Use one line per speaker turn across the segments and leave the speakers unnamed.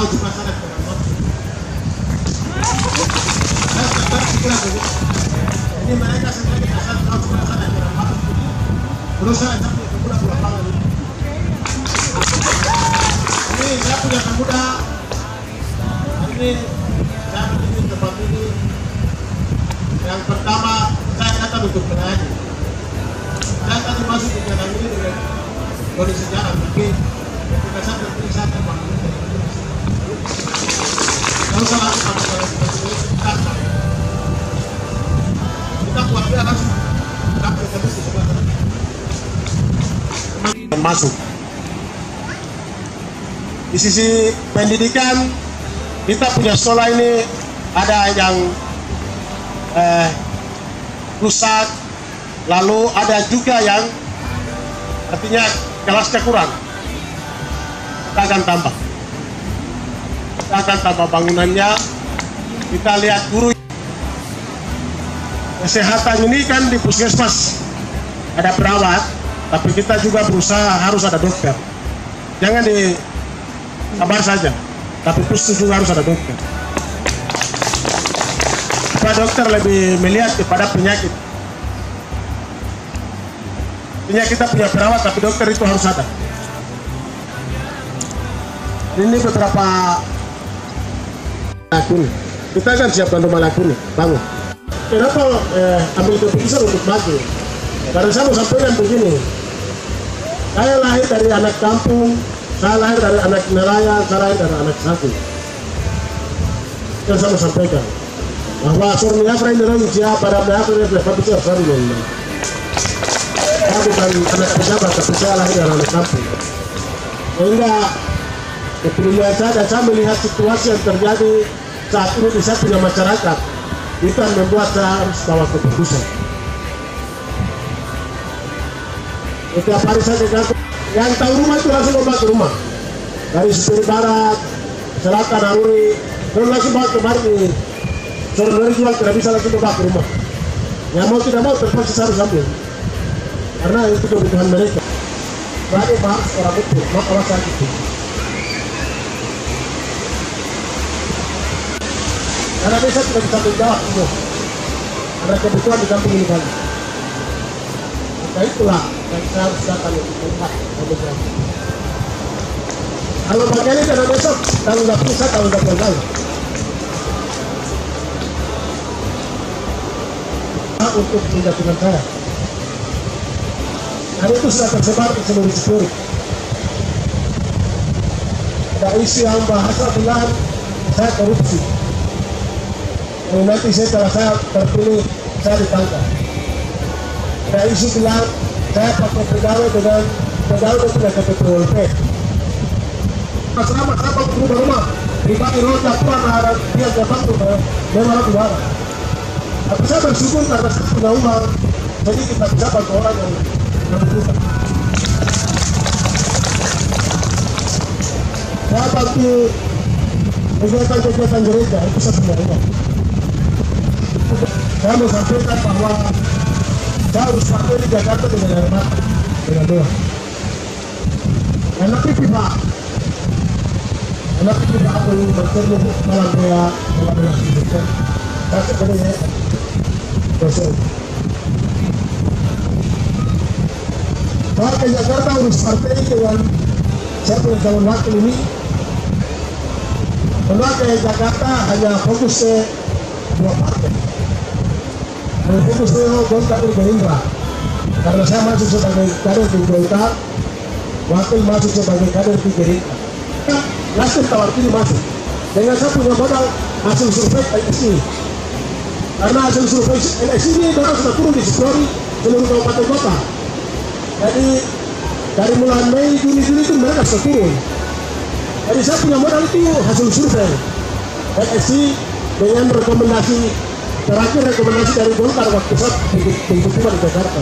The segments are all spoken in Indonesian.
tahu cuma sana dengan motor. Saya sebentar pikiran dulu. Jadi mereka sebenarnya asal tahu cuma sana dengan motor. Terus saya sampai ke bulan lapangan ini. Ini saya punya pemuda. Ini saya berdiri tempat ini. Yang pertama saya datang untuk melayani. Saya tadi masuk di jalan ini dengan kondisi jalan, tapi ketika saya terperiksa teman kalau salah kita buat dia langsung dapat terus di sebelah masuk. Di sisi pendidikan kita punya sekolah ini ada yang rusak, lalu ada juga yang artinya kelasnya kurang. Kita akan tambah bangunannya. Kita lihat guru kesehatan ini kan di puskesmas ada perawat, tapi kita juga berusaha harus ada dokter. Jangan di kabar saja, tapi puskes juga harus ada dokter. Supaya dokter lebih melihat kepada penyakit. Artinya kita punya perawat, tapi dokter itu harus ada. Ini beberapa lakuni. Kita akan siapkan rumah lakuni, bangun. Kenapa ambil keputusan untuk maju? Karena saya mau sampaikan begini. Saya lahir dari anak kampung, saya lahir dari anak nelayan, saya lahir dari anak sapi. Yang saya mau sampaikan bahwa Surnia Fra Indonesia pada mereka dapat besar sekali. Saya bukan anak pejabat, tapi saya lahir dari anak kampung. Sehingga kepedulian saya dan saya melihat situasi yang terjadi saat ini di saya punya masyarakat, itu yang membuat saya harus bawa keputusan. Setiap hari saya ke yang tahu rumah itu langsung bawa ke rumah. Dari sudut barat, selatan, Aruri, dan langsung bawa ke Bari. Saudara jual tidak bisa langsung bawa ke rumah. Yang mau tidak mau terpaksa saya harus ambil. Karena itu kebutuhan mereka. Berarti harus orang itu, maka awak saya itu. Karena desa tidak bisa menjawab semua. Karena kebutuhan di kampung ini banyak. Maka itulah yang saya harus datang untuk tempat. Kalau bagian ini karena besok, kalau nggak bisa, kalau nggak gagal. Untuk menjatuhkan saya. Dan itu sudah tersebar di seluruh Cipuri. Ada isu yang bahasa bilang saya korupsi. Dan nanti setelah saya terpilih, saya ditangkap. Ada isu bilang saya pakai pegawai dengan tidak KTP. Selama saya mau berubah rumah, pribadi roda puan ada dia dapat memang juara. Tapi saya bersyukur karena saya punya uang, jadi kita bisa bantu orang yang berubah. Saya bantu kegiatan gereja, itu saya punya uang. Saya mau sampaikan bahwa saya harus pakai di Jakarta dengan air mata, dengan doa. Karena pipa aku ingin bertemu malam dia, malam yang sedikit. Saya sebenarnya besok. Saya ke Jakarta urus partai dengan saya punya calon wakil ini. Karena ke Jakarta hanya fokus ke dua partai. Hanya fokus ke Golkar dan Gerindra. Karena saya masuk sebagai kader di Golkar, wakil masuk sebagai kader di Gerindra. Nasdem tawar kiri masuk. Dengan saya punya modal hasil survei LSI. Karena hasil survei LSI ini orang sudah turun di seluruh kabupaten kota. Jadi dari bulan Mei, Juni itu mereka sudah turun. Jadi saya punya modal itu hasil survei LSI dengan rekomendasi terakhir rekomendasi dari Golkar waktu saat pengumuman di Jakarta.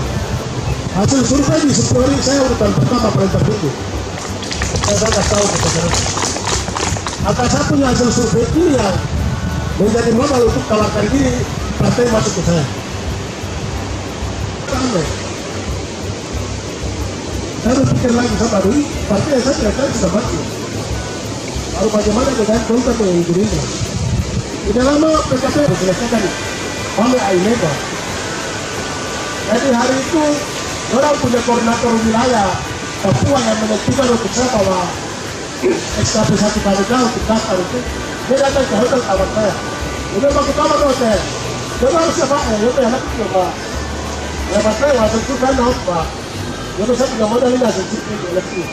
Hasil survei di Sepuri saya urutan pertama paling tertinggi. Saya kasih tahu ke masyarakat. Maka saya punya hasil survei ini yang menjadi modal untuk tawarkan diri partai masuk ke saya. Saya berpikir lagi sama dulu, partai yang saya kira-kira sudah mati. lalu bagaimana dengan kontak dengan Gerindra. Tidak lama PKP diselesaikan oleh Aimega. Jadi hari itu orang punya koordinator wilayah Papua yang menentukan untuk saya bahwa SKP 1 kali untuk daftar itu dia datang ke hotel kawan saya. Dia baku kamar hotel. Dia baru siapa ya? Dia enak juga Pak. Ya Pak saya waktu itu kan Pak. Jadi saya punya modal ini hasil sipil eleksi.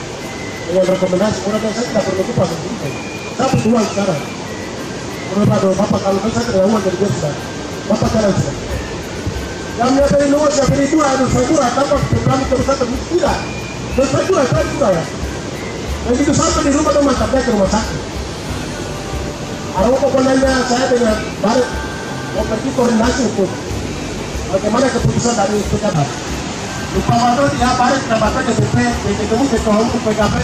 Dengan rekomendasi kemudian saya tidak perlu lupa sendiri. Saya punya uang sekarang. Kemudian Bapak kalau saya tidak uang dari dia sudah. Bapak jalan sudah. Yang dia beri nomor, dia beri dua, saya kurang, tanpa kami terus tidak. Dan saya kurang juga ya. Dan itu sampai di rumah teman sampai ke rumah sakit. Ada pokoknya saya dengan Barik mau pergi koordinasi untuk bagaimana keputusan dari PKB. Lupa waktu tidak Barik dapatkan DPP, ketemu ketua umum PKB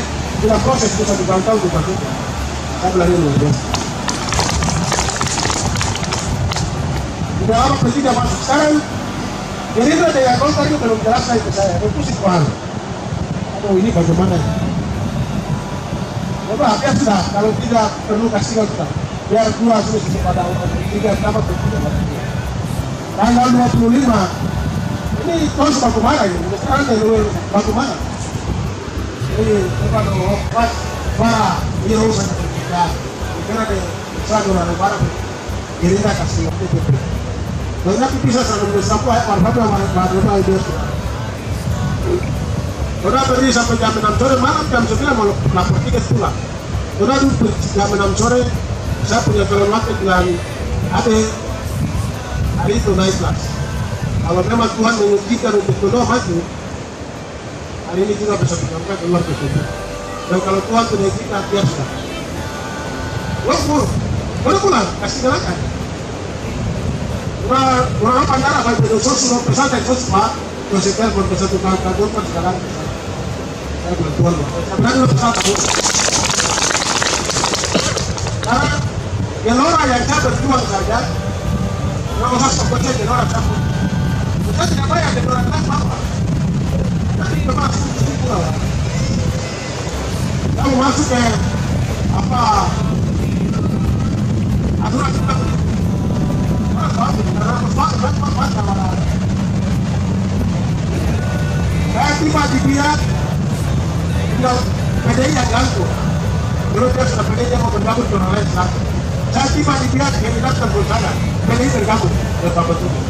dalam proses bisa dibantau juga. Saya bilang ini luar biasa. Tidak lama pergi dia masuk sekarang. Gerindra dengan Golkar itu belum jelaskan ke saya. Itu sih Tuhan. Aduh ini bagaimana? Coba biar sudah. Kalau tidak perlu kasih kita. Biar dua sudah pada tiga sama tidak. Tanggal 25. Ini terus bagaimana ini? Sekarang dari bagaimana? Ini bukan pas para hero saja kita. Karena di Saudara Negara Gerindra kasih DPP. Banyak bisa sampai sampai warga itu. Orang berdiri sampai jam 6 sore, malam jam 9 mau lapor tiket pulang. Orang dulu jam 6 sore, saya punya calon wakil bilang, hari itu naik kelas. Kalau memang Tuhan mengizinkan untuk kedua maju, hari ini juga bisa disampaikan keluar ke sini. Dan kalau Tuhan tidak izinkan, dia sudah. Boleh pulang, kasih gerakan. Orang pandara baik itu sudah pesantren Pak, masih telepon ke satu kantor kan sekarang. Saya bilang Tuhan, saya bilang lu pesantren. Karena gelora yang saya berjuang saja, nggak usah sebutnya gelora campur. Kita tidak bayar gelora tanpa apa. Tapi memang sudah pulang. Kamu masuk ke apa? Aturan kita. Saya tiba di pihak PDI yang ganggu. Dulu dia sudah PDI yang mau bergabung dengan lain selatan. Saya tiba di pihak yang tidak terbersama. PDI bergabung dengan Bapak Tuhu.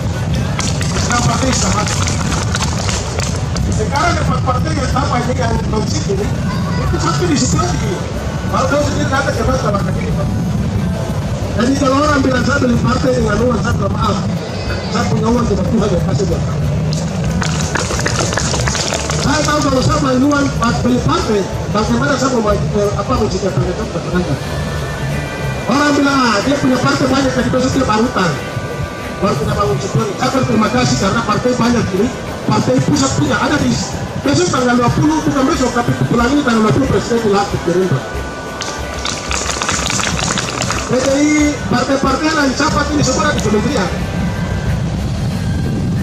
Sekarang partai sama. Sekarang dapat partai yang sama ini yang non-sip ini, itu sampai di sebelah ini. Kalau tahu sendiri ada kebat sama kaki ini. Jadi kalau orang bilang saya beli partai dengan uang, saya bilang maaf. Saya punya uang tidak Tuhan yang kasih buat kamu. Saya tahu kalau saya beli uang beli partai, bagaimana saya mau menciptakan itu berpengaruh. Orang bilang dia punya partai banyak, tapi besok dia barutan. Baru kita bangun sebuah. Saya berterima kasih karena partai banyak ini. Partai pusat punya ada di besok tanggal 20 bukan besok, tapi bulan ini tanggal 20 presiden dilantik Gerindra. Jadi partai-partai lain capat ini semua di kementerian.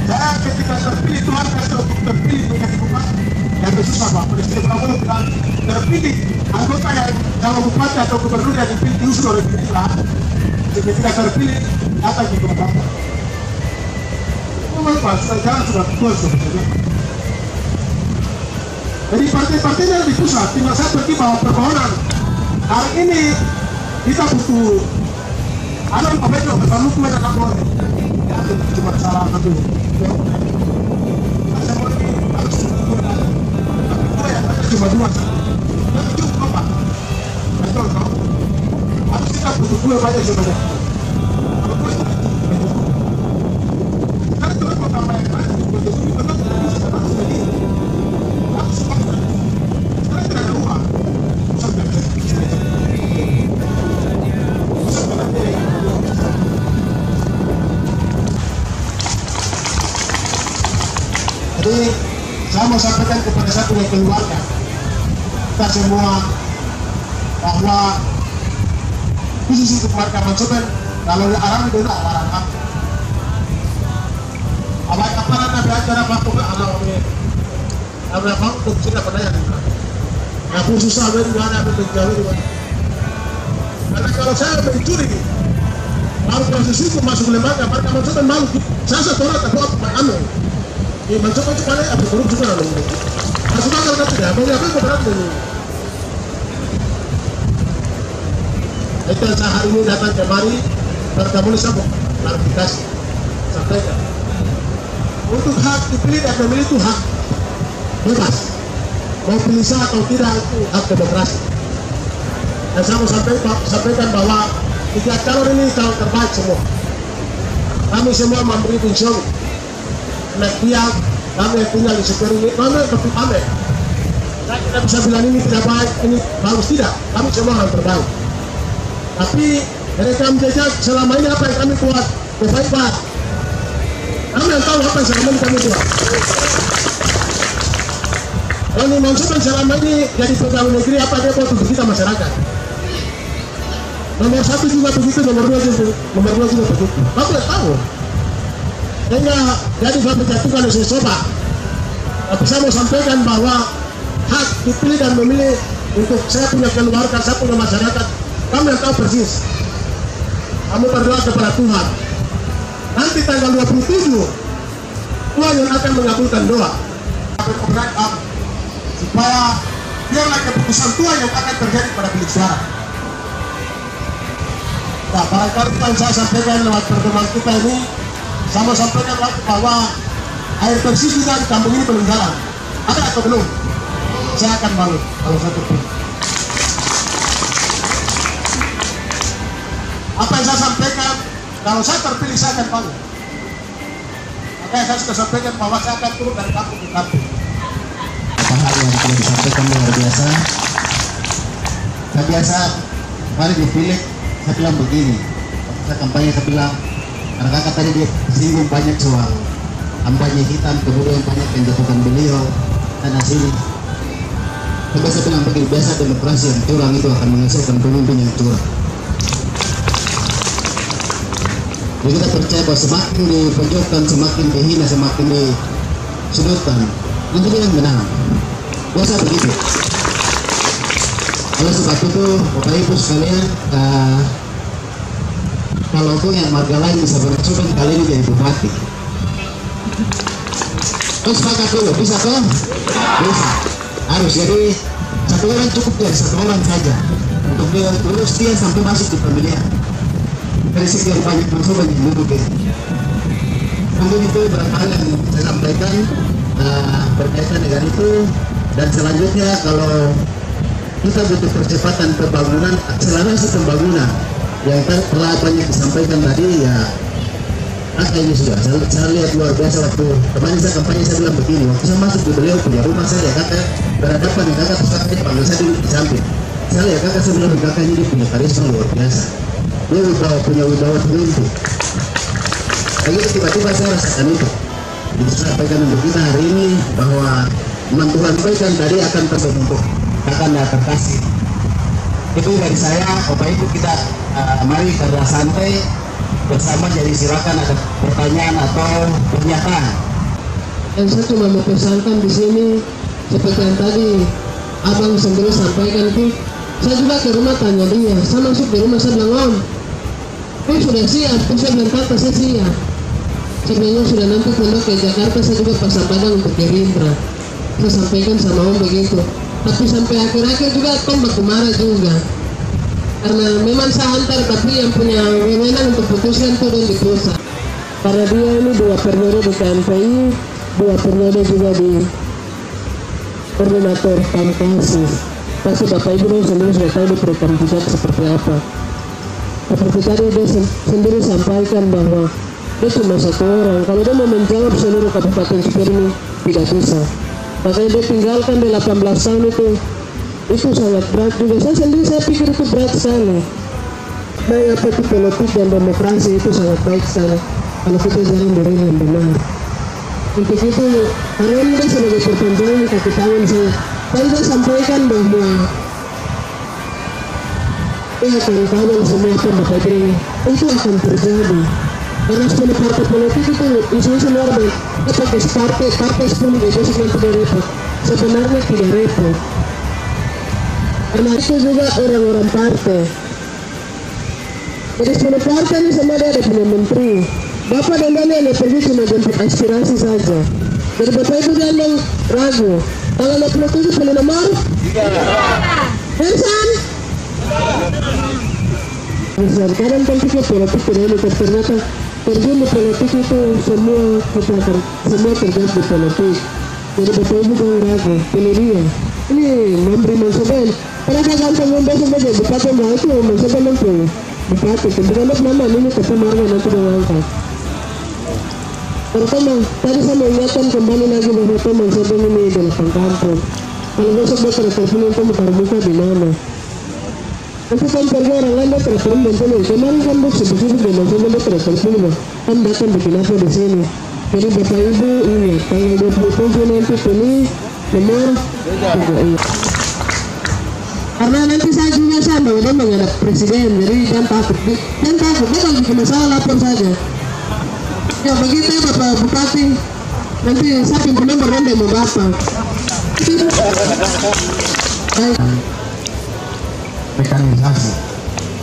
Saya ketika terpilih Tuhan kasih untuk terpilih menjadi bupati yang susah Pak. Presiden Prabowo bilang terpilih anggota yang kalau bupati atau gubernur yang dipilih diusul oleh Gerindra. Ketika terpilih datang di bupati. Memang Pak, sekarang sudah betul sebetulnya. Jadi partai-partainya di pusat, tinggal saya pergi bawa permohonan. Hari ini kita butuh ada yang pabrik bertemu kue dan kapol cuma salah satu cuma dua tapi cukup apa betul kau harus kita butuh kue banyak sebenarnya kalau kue kan terus mau tambah yang lain betul kita kan bisa harus jadi harus sekarang tidak ada uang Jadi saya mau sampaikan kepada saya punya keluarga kita semua bahwa khusus untuk warga Mansuben kalau arang itu tidak arang apa aparat nabi acara apa pun anak apa untuk kita pada yang khusus ada di mana ada menjauh di mana Karena kalau saya mencuri, baru proses hukum masuk lembaga, maka mencoba malu. Saya satu orang tak buat anu. Mencoba supaya apa korupsi kan anu. Masuk akal kan tidak? Mau apa keberat ini? Itu saya hari ini datang kemari, bertemu sama klarifikasi, sampaikan. Untuk hak dipilih dan memilih itu hak bebas. Mau pilih sah atau tidak itu hak demokrasi. Dan saya mau sampaikan bahwa 3 calon ini calon terbaik semua. Kami semua memberi pensiun. Karena dia, kami yang tinggal di sekitar ini, kami lebih pamer. Saya tidak bisa bilang ini tidak baik, ini bagus, tidak. Kami semua yang terbaik. Tapi rekam jejak selama ini apa yang kami buat, baik-baik. Kami yang tahu apa yang selama ini kami buat. Kalau mencoba selama ini jadi pegawai negeri, apa dia buat untuk kita masyarakat. Nomor 1 juga begitu, nomor 2 juga begitu. Aku tidak tahu. Sehingga jadi saya menjatuhkan dan saya coba. Tapi saya mau sampaikan bahwa hak dipilih dan memilih untuk saya punya keluarga, saya punya masyarakat. Kamu yang tahu persis. Kamu berdoa kepada Tuhan. Nanti tanggal 27, Tuhan yang akan mengabulkan doa. Supaya biarlah keputusan Tuhan yang akan terjadi pada bilik suara. Nah, barangkali yang saya sampaikan lewat pertemuan kita ini, sama sampaikan lagi bahwa air bersih kita di kampung ini belum jalan. Ada atau belum? Saya akan bangun kalau satu pun. Apa yang saya sampaikan, kalau saya terpilih saya akan bangun. Makanya saya sudah sampaikan bahwa saya akan turun dari kampung ke kampung.
Apa hal yang telah disampaikan luar biasa. Saya biasa, mari dipilih. Saya bilang begini, saya kampanye saya bilang, karena kakak tadi dia singgung banyak soal kampanye hitam, kemudian banyak penjatuhan beliau dan hasilnya. Saya bilang begini, biasa demokrasi yang curang itu akan menghasilkan pemimpin yang curang. Jadi kita percaya bahwa semakin dipojokkan, semakin dihina, semakin disudutkan, nanti dia yang menang. Biasa begitu. Oleh sebab itu, Bapak Ibu sekalian, kalau itu yang marga lain bisa bercoba kali ini jadi bupati. Terus sepakat dulu, bisa toh? Bisa. Harus, jadi satu orang cukup dari satu orang saja untuk dia terus dia sampai masuk di pemilihan. Dari sekian banyak mencoba yang duduk ini. Mungkin itu beberapa hal yang saya sampaikan berkaitan dengan itu. Dan selanjutnya kalau kita butuh percepatan pembangunan, akselerasi pembangunan yang telah banyak disampaikan tadi ya. Ini sudah saya lihat luar biasa waktu kemarin saya kampanye. Saya bilang begini, waktu saya masuk di beliau punya rumah, saya lihat kakak berhadapan dengan kakak, terus kakak panggil saya duduk di samping. Saya lihat kakak, saya bilang kakak ini punya karisma luar biasa, dia punya wibawa tertentu. Jadi tiba-tiba saya rasakan itu. Jadi saya sampaikan untuk kita hari ini bahwa iman Tuhan sampaikan tadi akan terbentuk, akan terkasih. Itu dari saya. Bapak Ibu kita mari karena santai bersama, jadi silakan ada pertanyaan atau pernyataan.
Yang saya cuma mau pesankan di sini seperti yang tadi abang sendiri sampaikan itu, saya juga ke rumah tanya dia, saya masuk di rumah saya bilang, Om, sudah siap? Saya bilang kata saya siap. Sebenarnya sudah nanti pindah ke Jakarta, saya juga pasang padang untuk Gerindra. Saya sampaikan sama Om begitu. Tapi sampai akhir-akhir juga Tom baku marah juga. Karena memang saya antar, tapi yang punya wewenang untuk putuskan itu dan di pusat. Karena dia ini 2 periode di KMPI, 2 periode juga di koordinator Pamkasis. Pasti Bapak Ibu sendiri sudah tahu di program pusat seperti apa. Seperti tadi dia sendiri sampaikan bahwa dia cuma 1 orang. Kalau dia mau menjawab seluruh Kabupaten Sukabumi ini tidak bisa. Makanya dia tinggalkan di 18 tahun itu sangat berat juga. Saya pikir itu berat sekali. Baik apa itu politik dan demokrasi itu sangat baik sekali kalau kita jalan dari yang benar. Untuk itu hari ini sebagai pertentangan kaki tangan saya. Tadi saya sampaikan bahwa kawan-kawan semua Bapak Ibu itu akan terjadi. Karena sebenarnya partai politik itu isunya normal. Kita pakai partai 10 itu sebenarnya tidak repot. Sebenarnya tidak repot. Karena itu juga orang-orang partai Dari 10 partai ini semua dia ada punya menteri. Bapak dan Daniel pergi cuma jemput aspirasi saja. Jadi Bapak Ibu jangan ragu. Tanggal 27 pilih nomor? Hansan? Kadang kan pikir politik tidak ini, ternyata terjun di politik itu semua terjadi di politik. Jadi Bapak Ibu jangan ragu, pilih dia. Ini memberi Monsoben. Karena gampang memberi saja bupati mau itu Monsoben nanti bupati. Kemudian nama ini kata Marga nanti diangkat. Pertama, tadi saya mengingatkan kembali lagi bahwa Monsoben ini adalah kampung. Kalau besok dia terpilih itu muka di mana? Nanti kan pergi orang lain dia terpilih dan pilih. Kemarin kan dia sebut-sebut dan Monsoben dia terpilih. Kan datang bikin apa di sini? Jadi Bapak Ibu ingat tanggal 27 nanti pilih nomor 3. Karena nanti saya juga sama udah menghadap presiden, jadi jangan takut dia kalau bikin masalah lapor saja. Ya begitu ya Bapak Bupati, nanti saya pimpinan beranda mau Bapak.
Mekanisasi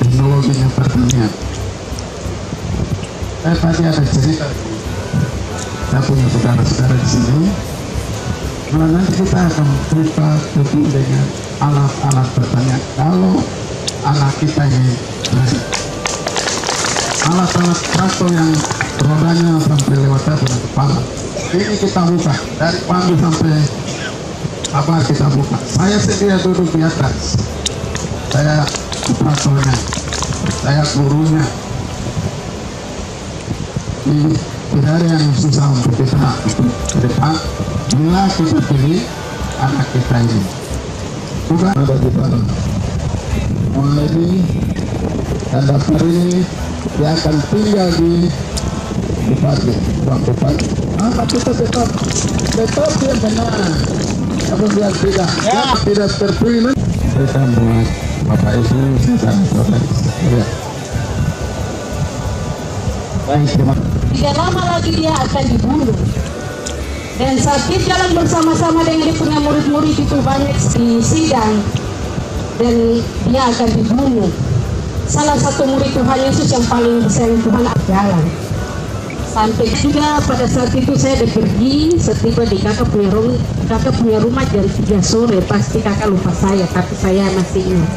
teknologinya pertanian. Saya tadi ada cerita. Saya punya saudara-saudara di sini. Nah, nanti kita akan buka tutup dengan alat-alat pertanian. Kalau anak kita ini alat-alat traktor yang rodanya sampai lewat kepala, ini kita buka dari pandu sampai apa kita buka. Saya sendiri duduk di atas. Saya traktornya, saya gurunya. Ini tidak ada yang susah untuk kita ke depan. Bila kita pilih anak kita ini, bukan ada di sana. Mulai ini dan daftar ini dia akan tinggal di bupati, ruang bupati. Kita tetap dia benar. Apabila tidak terpilih, kita buat Bapak Ibu saudara. Baik, terima kasih.
Tidak lama lagi dia akan dibunuh. Dan saat dia jalan bersama-sama dengan dia punya murid-murid itu banyak di sidang, dan dia akan dibunuh. Salah satu murid Tuhan Yesus yang paling disayang Tuhan jalan. Sampai juga pada saat itu saya ada pergi, setiba di kakak punya rumah jam 3 sore, pasti kakak lupa saya, tapi saya masih ingat.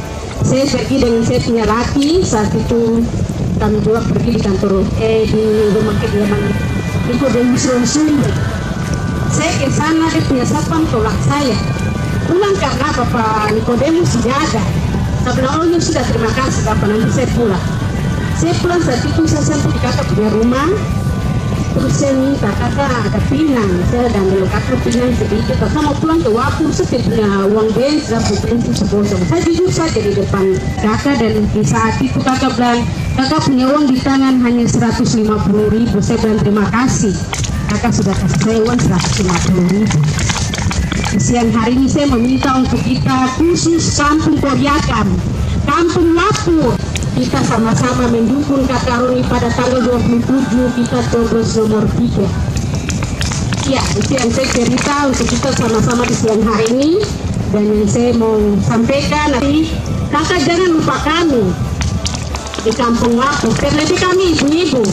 Saya pergi dengan saya punya laki, saat itu kami juga pergi di kantor di rumah kediaman Nikodemus Sumber. Saya ke sana, dia punya satpam tolak saya pulang karena Bapak Nikodemus tidak ada. Saya bilang, oh ya sudah, terima kasih Bapak, nanti saya pulang. Saya pulang saat itu saya sampai di kakak punya rumah, terus saya minta kakak ada pinang, saya dan kakak pinang sedikit. Kakak mau pulang ke Wapu, saya punya uang bensin, bensin sebosong. Saya jujur saja di depan kakak, dan di saat itu kakak bilang, kakak punya uang di tangan hanya 150.000. Saya bilang terima kasih, kakak sudah kasih saya uang 150.000. Siang hari ini saya meminta untuk kita khusus Kampung Kodiakam, Kampung Wapu, kita sama-sama mendukung Kakak Roni pada tanggal 27 kita coblos nomor 3. Ya, itu yang saya cerita untuk kita sama-sama di siang hari ini. Dan yang saya mau sampaikan nanti, kakak jangan lupa kami di Kampung Wapu, terlebih kami ibu-ibu.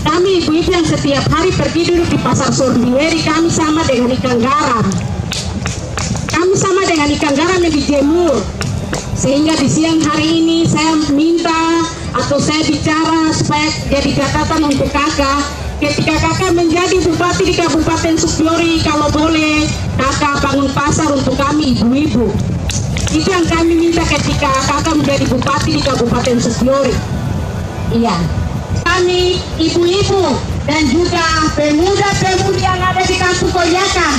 Kami ibu-ibu yang setiap hari pergi duduk di pasar Sordiweri, kami sama dengan ikan garam. Kami sama dengan ikan garam yang dijemur. Sehingga di siang hari ini saya minta atau saya bicara supaya jadi catatan untuk kakak. Ketika kakak menjadi bupati di Kabupaten Supiori, kalau boleh kakak bangun pasar untuk kami ibu-ibu. Itu yang kami minta ketika kakak menjadi bupati di Kabupaten Supiori. Iya, kami ibu-ibu dan juga pemuda-pemudi yang ada di Kampung Kodiakam,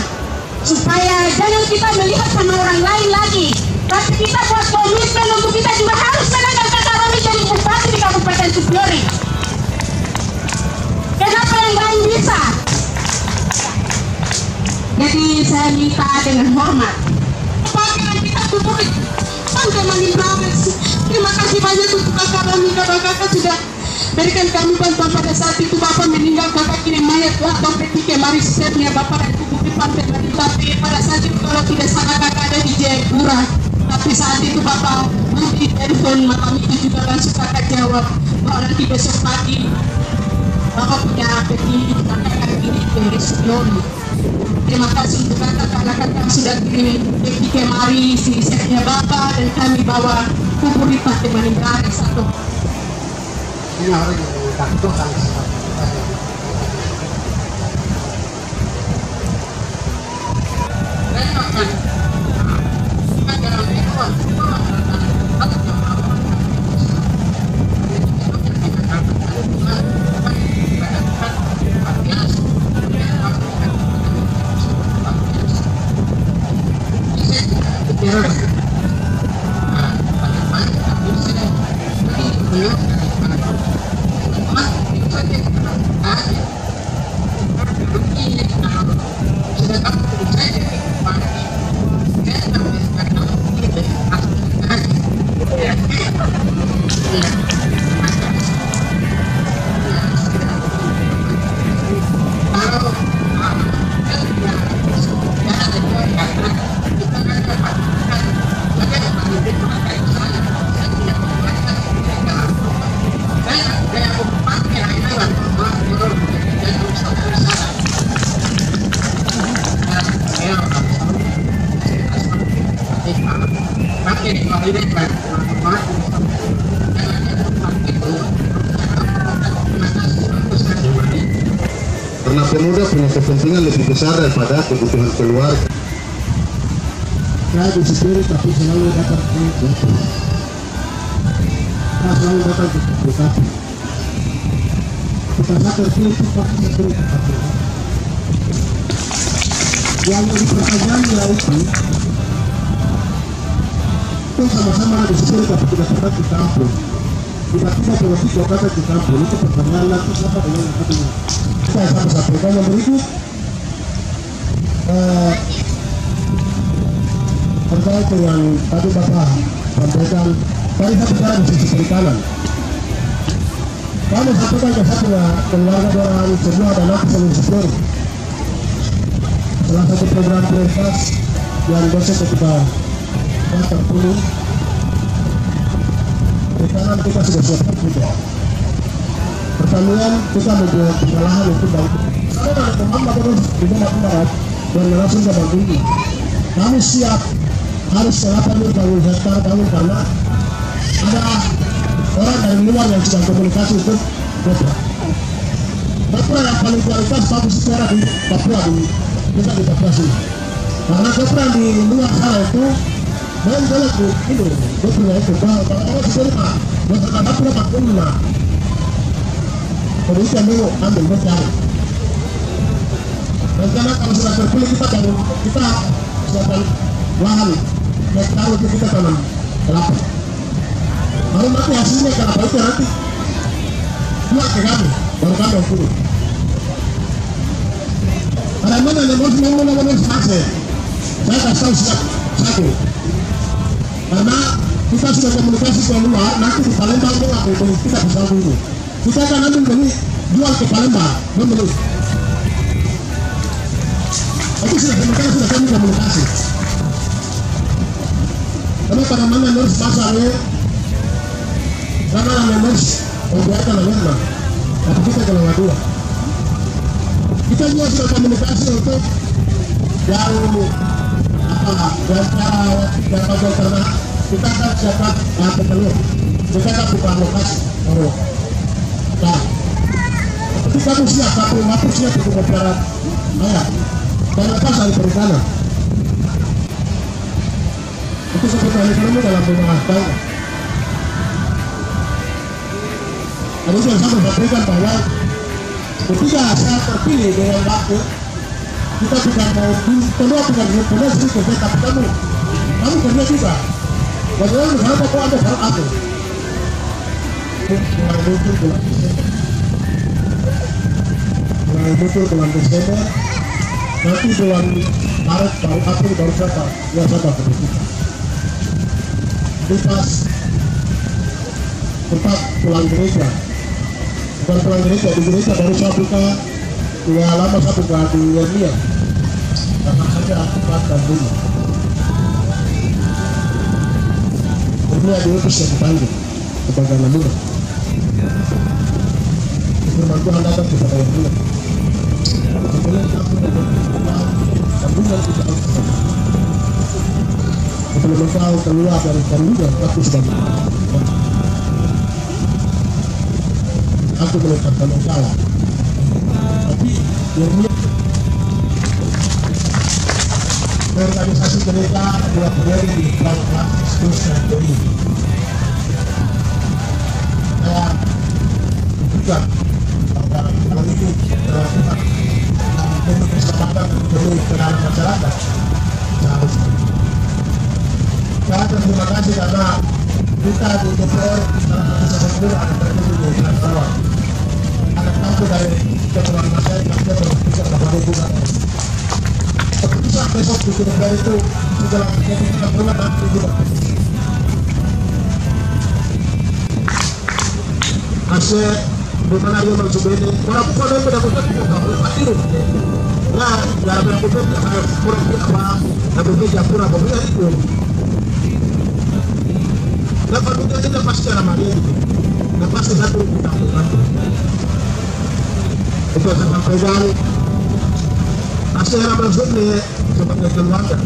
supaya jangan kita melihat sama orang lain lagi, tapi kita buat komitmen untuk kita juga harus menangkan Kakak Roni jadi bupati di Kabupaten Supiori. Kenapa yang lain bisa? Jadi saya minta dengan hormat, bagaimana kita tutup pantai Mangin Babes. Terima kasih banyak untuk Kakak Roni, kakak sudah berikan kami bantuan. Pada saat itu Bapak meninggal, kakak kirim mayat Bapak ke mari setnya Bapak dan tubuh di pantai Mangin. Tapi pada saat itu kalau tidak salah kakak ada di Jayapura. Tapi saat itu Bapak di telepon malam itu juga langsung kakak jawab. bahwa nanti besok pagi Bapak punya peti sampaikan ini ke Supioni. Terima kasih untuk kakak-kakak yang sudah kirim peti kemari si setnya Bapak, dan kami bawa kubur di Pantai Maninggaris satu.
Ini hari ini takut kali sih.
Karena pemuda punya kepentingan lebih besar daripada kebutuhan keluarga.
Saya disendiri tapi selalu datang ke Batu. Saya selalu datang ke Batu. Kita saya terpilih pasti sendiri ke Batu. Yang jadi pertanyaannya itu sama-sama disendiri tapi tidak pernah di kampung. Tiba-tiba politik kata di kampung itu pertanyaan lagi siapa dengan yang kedua. Saya akan sampaikan yang berikut terkait dengan tadi Bapak sampaikan tadi satu cara di sisi perikanan. Kami sampaikan ke satu keluarga orang semua adalah seluruh salah satu program prioritas yang besok ketika terpilih perikanan kita sudah siapkan juga. Pertanian kita membuat pengolahan untuk bangkit. Kalau ada teman terus di Jawa Barat dan langsung ke Bangkit, kami siap harus 80 hektar tahun karena ada orang dari luar yang sedang komunikasi untuk Papua. Papua yang paling kualitas bagus secara di Papua kita di Papua sini. Karena Papua yang di luar sana itu main jelek itu, dia punya itu. Kalau orang sendiri Pak, masyarakat Papua Papua jadi kita mau ambil mencari. Rencana kalau sudah terpilih kita bangun, kita siapkan lahan hektar untuk kita tanam kelapa. Baru nanti hasilnya kelapa itu nanti jual ke kami, baru kami yang turun. Ada mana yang mau selesai? Saya kasih tahu siap satu. Karena kita sudah komunikasi ke luar, nanti di Palembang kita bisa dulu. Kita akan ambil beli jual ke Palembang, membeli. Itu sudah kami komunikasi. Karena pada mana harus pasarnya, karena harus membiarkan anak. Tapi kita kalau dua, kita juga sudah komunikasi untuk yang cara ternak. Kita akan siapkan petelur. Kita akan buka lokasi. Nah, ketika kamu siap, aku siap untuk berperan ayah dan lepas dari perikanan. Itu seperti ekonomi dalam rumah tangga. Ada yang saya sampaikan bahwa ketika saya terpilih dengan waktu, kita bukan mau kedua bukan sih kerja, tapi kamu kerja juga. Bagaimana misalnya kok ada hal aku? Mulai muncul bulan Desember, nanti bulan Maret baru April baru siapa? Ya siapa begitu. Di pas tempat pulang gereja, bukan pulang gereja, di gereja baru saya buka. Ya lama saya buka di Yeremia. Karena saja aku makan dulu. Yeremia dulu terus yang dipanggil sebagai namun. firman Tuhan datang kepada yang belum. Sebelum kamu tabungan kita harus sebelum engkau keluar dari kandungan, aku sudah aku meletakkan engkau. Tapi yang organisasi gereja dua berdiri di belakang Kristus dan Dewi. Saya juga kalau itu melakukan untuk keselamatan demi kedalam masyarakat. Saya terima kasih karena kita di DPR dalam proses pemilu ada terjadi di Jawa. Anak kampung dari ketua masyarakat kita berpikir bahwa bukan keputusan besok di DPR itu segala kita berulang nanti juga. Asyik bagaimana dia mencoba ini orang pun ada yang mendapatkan itu nah dalam yang pun kurang apa yang berbeda pura berbeda itu dapat kita tidak pasti ramah dia dan pasti satu kita itu saya sampaikan asyik ramah ini sebagai keluarga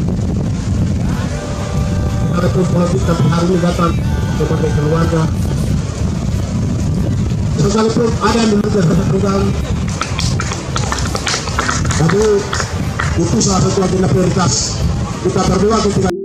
ada pun politik tapi hari ini datang sebagai keluarga sekalipun ada yang dilakukan pegang tapi itu salah satu agenda prioritas kita berdua ketika